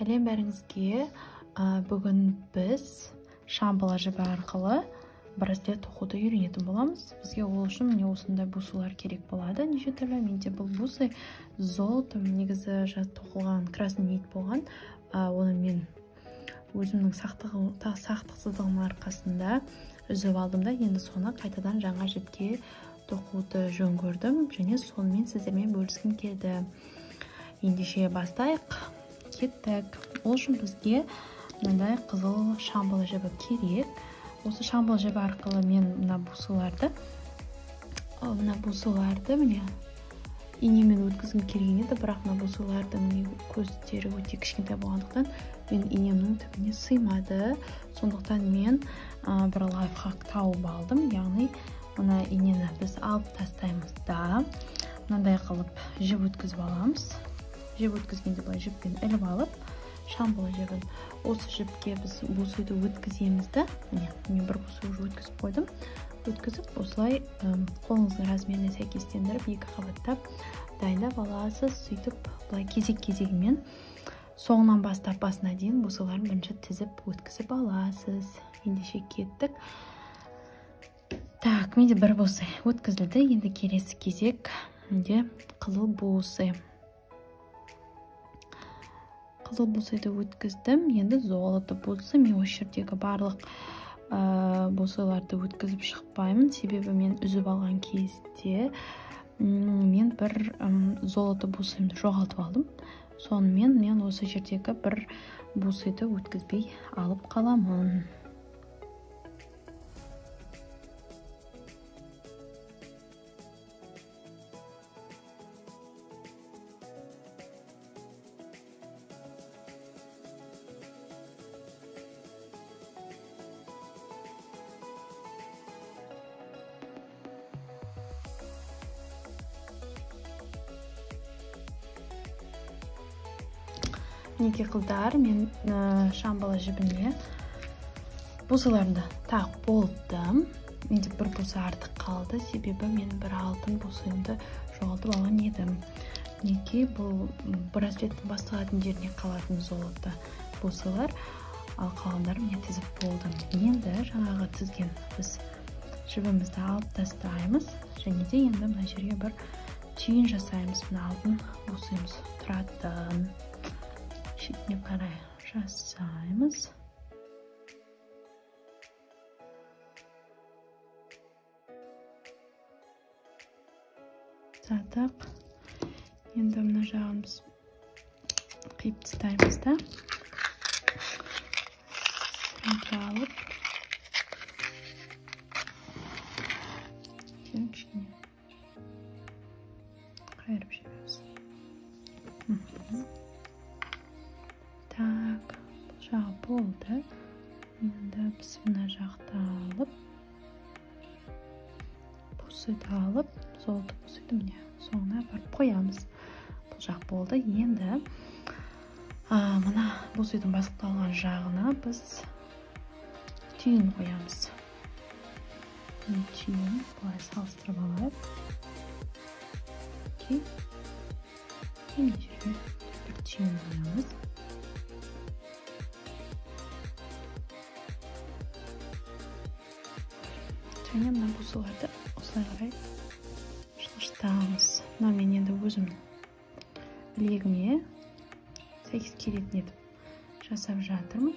Сәлем бәріңізге. Бүгін біз шамбала жібі арқылы браслет тоқуды үйренетін боламыз. Бізге ол үшін міне осындай бусылар керек болады. Неше түрлі. Менде бұл бусы золотым негізі тоқылған красный нит болған. Оны мен өзімнің сақтықсыздығымның арқасында үзіп алдым да, енді соны қайтадан жаңа жіпке тоқуды жөн көрдім, және сонымен сіздермен бөліскім келді. Ендеше бастайық. Кеттік. Ол үшін бізге мынандай қызыл шамбала жібі керек. Осы шамбала жібі арқылы мен мына бусыларды міне инемен өткізгім келген еді, бірақ мына бусылардың көздері өте кішкентай болғандықтан мен инемнің түбіне сыймады. Сондықтан мен бір лайфхак тауып алдым. Яғни мына инені біз алып тастаймыз да, мынандай қылып жіп өткізіп аламыз. Жіп өткізгенде былай жіппен іліп алып, шамбала жібін осы жіпке біз бусыйды өткіземіз да. Мен бір бусый уже өткізіп қойдым. Өткізіп, осылай қолыңыздың размеріне сәйкестендіріп, екі қабаттап дайындап аласыз. Сөйтіп, былай кезек-кезегімен соңынан бастап басына дейін бусыларын бірінші тізіп өткізіп аласыз. Ендеше кеттік. Так, менде бір бусы өткізілді. Енді келесі кезек қызыл бусы. Қызыл бусайды өткіздім. Енді золоты бусы. Мен осы жердегі барлық бусыларды өткізіп шықпаймын. Себебі мен үзіп алған кезде мен бір золоты бусымды жоғалтып алдым. Сонымен мен осы жердегі бір бусайды өткізбей алып қаламын. Неге қыздар, мен шамбала жібіне бусыларымды тағып болдым. Менде бір бусы артық қалды, себебі мен бір алтын бусымды жоғалтып алған едім. Неге бұл браслеттің басталатын жеріне қалатын золоты бусылар, ал қалғандарын мен тізіп болдым. Енді жаңағы тізген біз жібімізді алып тастаймыз, және де енді мына жерге бір түйін жасаймыз. Мына алтын бусымыз тұратын шетіне қарай жасаймыз. Сатық. Енді мына жағын біз қиып тастаймыз да. Сәнді алып. Кішкене қайырып жібереміз. Так, бұл жағы болды. Енді біз мына жақты алып, бусыйды алып, золоты бусыйды міне соңына барып қоямыз. Бұл жақ болды. Енді мына бусыйдың басықталған жағына біз түйін қоямыз. Түйін былай салыстырып алайық. Енді жерге бір түйін қоямыз. Және мына бусыларды осылай қарай жылыштамыз. Мына мен енді өзімнің білегіме сәйкес келетін етіп жасап жатырмын.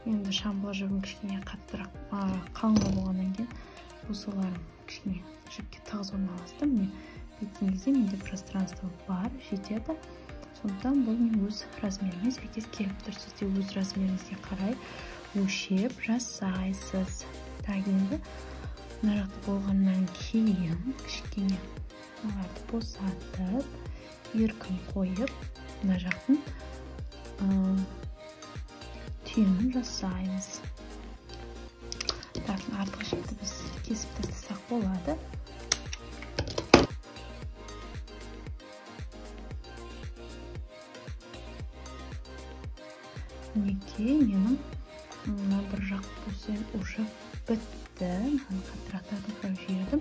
Енді шамбала жібім кішкене қаттырақ қалыңға болғаннан кейін бусыларым кішкене жіпке тығыз орналасты. Міне беттен кезде менде пространство бар, жетеді. Сондықтан бұл мен өз размеріме сәйкес келіп тұр. Сіз де өз размеріңізге қарай өлшеп жасайсыз. Так, енді мына жақты болғаннан кейін кішкене мыналарды босатып, еркін қойып, мына жақтың түйінін жасаймыз. Так, артық жіпті біз кесіп тастасақ болады. Мінекей менің мына бір жақ бусым уже бітті. Қаттырақтарды құрап жібердім.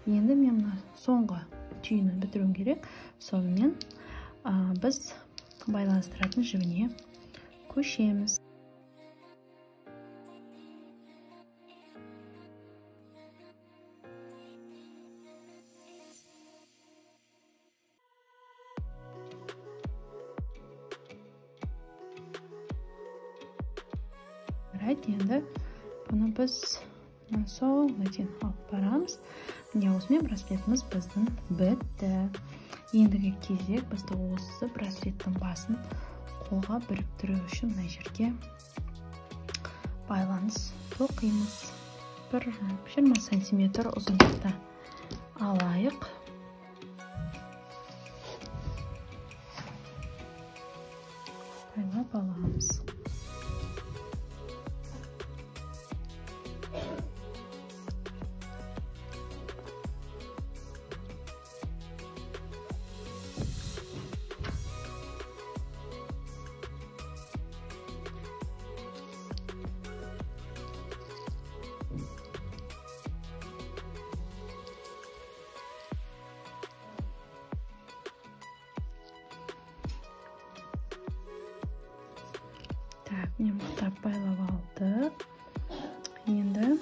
Енді мен соңғы түйінін бітіруім керек. Сонымен біз байланыстыратын жібіне көшеміз. Енді бұны біз соңына дейін алып барамыз. Міне осымен браслетіміз біздің бітті. Ендігі кезек бізді осы браслеттің басын қолға біріктіру үшін мына жерге байланыс тоқимыз. Бір 20 сантиметр ұзындықта алайық. Байлап аламыз. Міне мықтап байлап алдық. Енді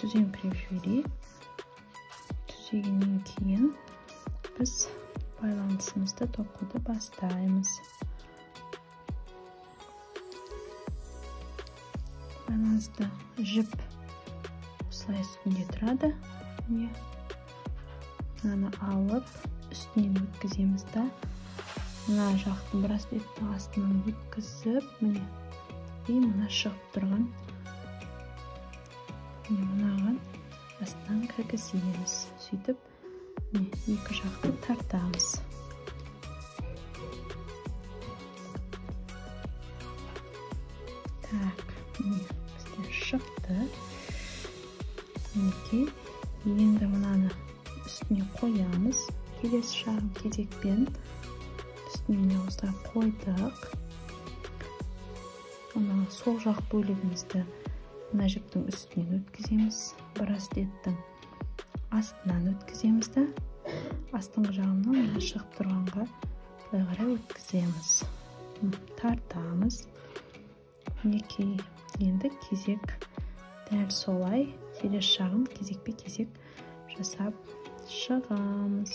түзем преп жіберейік. Түзегеннен кейін біз байланысымызды тоқуды бастаймыз. Байланысты жіп осылай үстінде тұрады. Мынаны алып үстінен өткіземіз да. Мына жақтың браслеттің астынан өткізіп, мына шығып тұрған мынаған астынан кіргіземіз. Сөйтіп, екі жақты тартамыз. Так, бізден шықты. Енді мынаны үстіне қоямыз. Келесі шағын кезекпен үстіне осылай қойдық. Сол жақ бөлігімізді мына жіптің үстінен өткіземіз. Браслеттің астынан өткіземіз да, астыңғы жағынан шығып тұрғанға былай қарай өткіземіз. Тартамыз. Енді кезек дәл солай келесі жағын кезекпе кезек жасап шығамыз.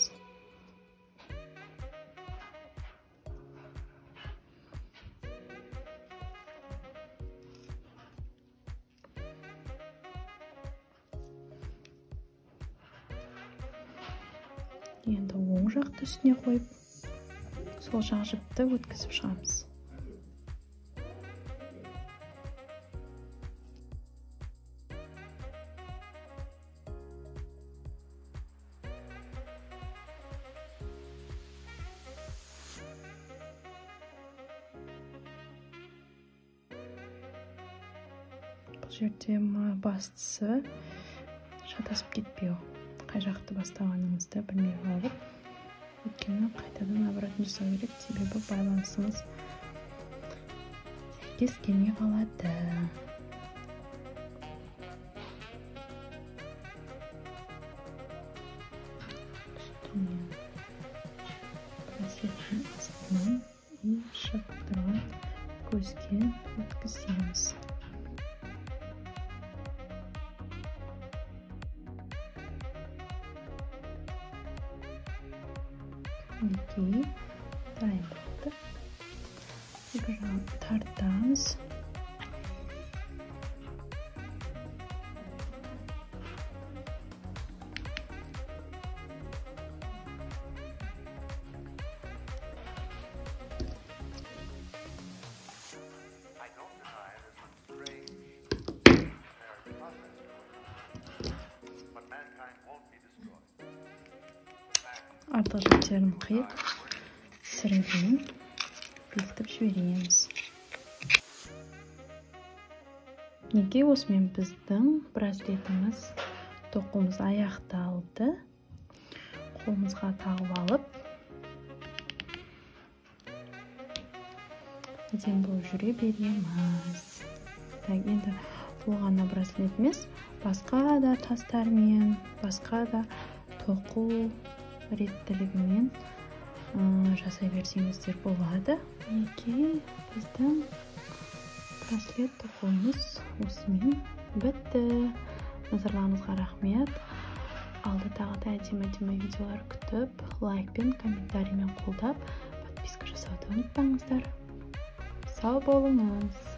Енді оң жақты үстіне қойып, сол жақ жіпті өткізіп шығамыз. Бұл жерде бастысы шатасып кетпеу. Қай жақты бастағаныңызды білмей қалып, өткені қайтадан обратно жасау керек, себебі байланысыңыз сәйкес келмей қалады. Үстіне браслеттің астынан шығып тұрған көзге өткіземіз. Дайын болды. Екі жағын тартамыз. Артық жіптерін қиып, сіріңкемен бекітіп жібереміз. Осымен біздің браслетіміз тоқуымыз аяқталды. Қолымызға тағып алып, әдемі болып жүре береміз. Енді бұл ғана браслет емес, басқа да тастармен, басқа да тоқу реттілігімен жасай берсеңіздер болады. Мінекей біздің браслет тоқуымыз осымен бітті. Назарларыңызға рахмет. Алда тағы да әдемі видеолар күтіп, лайкпен, комментариймен қолдап, подписка жасауды ұмытпаңыздар. Сау болыңыз.